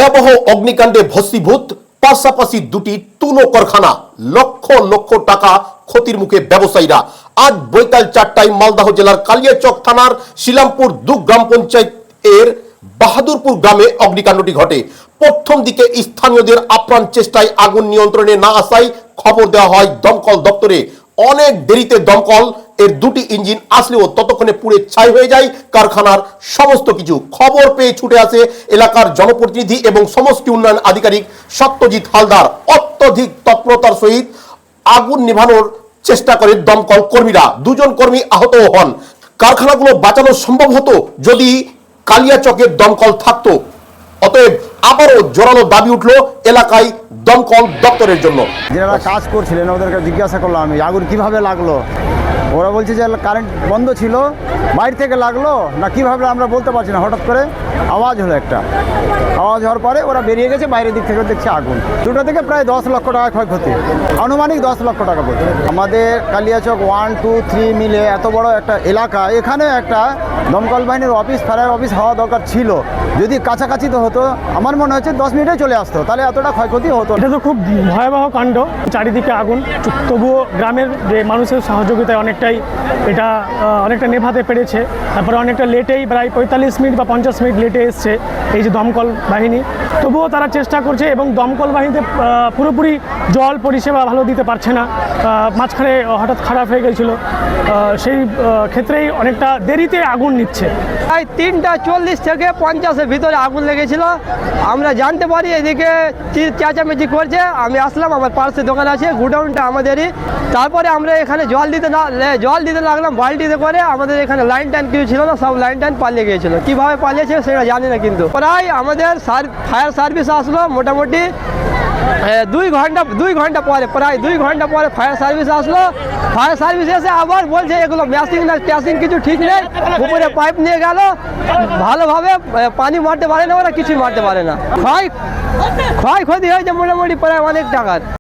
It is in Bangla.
ভয়াবহ অগ্নিকাণ্ডে ভস্মীভূত পাশাপাশি দুটি তুলো কারখানা, লক্ষ লক্ষ টাকা ক্ষতির মুখে ব্যবসায়ীরা। আজ বৈকাল 4টায় মালদহ জেলার কালিয়াচক থানার শিলামপুর 2 গ্রাম পঞ্চায়েত এর বাহাদুরপুর গ্রামে অগ্নিকাণ্ডটি ঘটে। প্রথম দিকে স্থানীয়দের আপ্রাণ চেষ্টায় আগুন নিয়ন্ত্রণে না আসায় খবর দেওয়া হয় দমকল দপ্তরে। অনেক দেরিতে দমকল এর দুটি ইঞ্জিন আসলেও ততক্ষণে পুড়ে ছাই হয়ে যায় কারখানার সমস্ত কিছু। খবর পেয়ে ছুটে আসে এলাকার জনপ্রতিনিধি এবং সমষ্টি উন্নয়ন আধিকারিক সত্যজিৎ হালদার। অত্যধিক তৎপরতার সহিত আগুন নেভানোর চেষ্টা করে দমকল কর্মীরা। 2 জন কর্মী আহত হন। কারখানাগুলো বাঁচানো সম্ভব হতো যদি কালিয়াচকের দমকল থাকতো। অতএব আবারও জোরালো দাবি উঠল এলাকায় দমকল দপ্তরের জন্য। যারা কাজ করছিলেন ওদেরকে জিজ্ঞাসা করলাম আমি আগুন কিভাবে লাগলো। ওরা বলছে যে কারেন্ট বন্ধ ছিল, বাইরে থেকে লাগলো না কিভাবে আমরা বলতে পারছি না। হঠাৎ করে আওয়াজ হলো, একটা আওয়াজ হওয়ার পরে ওরা বেরিয়ে গেছে, বাইরের দিক থেকে দেখছে আগুন। দুটো থেকে প্রায় 10 লক্ষ টাকা ক্ষয়ক্ষতি, আনুমানিক 10 লক্ষ টাকা বলতে। আমাদের কালিয়াচক 1, 2, 3 মিলে এত বড় একটা এলাকা, এখানে একটা দমকল বাহিনীর অফিস, ফায়ার অফিস হওয়া দরকার ছিল। যদি কাছাকাছি তো হতো, আমার মনে হচ্ছে 10 মিনিটে চলে আসতো, তাহলে এতটা ক্ষয়ক্ষতি হতো। এটা তো খুব ভয়াবহ কাণ্ড, চারিদিকে আগুন। তবুও গ্রামের যে মানুষের সহযোগিতায় অনেকটা নেভাতে পেরেছে। তারপরে অনেকটা লেটেই, প্রায় 45 মিনিট বা 50 মিনিট লেটে এসছে এই যে দমকল বাহিনী। তবুও তারা চেষ্টা করছে এবং দমকল বাহিনীতে পুরোপুরি জল পরিষেবা ভালো দিতে পারছে না। মাঝখানে হঠাৎ খারাপ হয়ে গেছিলো, সেই ক্ষেত্রেই অনেকটা দেরিতে আগুন নিচ্ছে। প্রায় 3:40 থেকে 50-এর ভিতরে আগুন লেগেছিল। আমরা জানতে পারি এদিকে চেঁচামেচি করছে। আমি আসলাম, আমার পার্শ্বে দোকান আছে, গুডাউনটা আমাদেরই। তারপরে আমরা এখানে জল দিতে লাগলাম বালতিতে করে। আমাদের এখানে লাইন টাইন কিছু ছিল না, সব লাইন টাইন পালিয়ে গিয়েছিল। কীভাবে পালিয়েছে সেটা জানি না, কিন্তু প্রায় আমাদের ফায়ার সার্ভিস আসলো মোটামুটি 2 ঘন্টা পরে, প্রায় 2 ঘন্টা পরে ফায়ার সার্ভিস আসলো। ফায়ার সার্ভিস এসে আবার বলছে এগুলো ম্যাশিং না ট্যাশিং কিছু ঠিক নেই। উপরে পাইপ নিয়ে গেল, ভালোভাবে পানি মারতে পারে না, ওরা কিছুই মারতে পারে না। ক্ষয়ক্ষতি হয়েছে মোটামুটি প্রায় অনেক টাকার।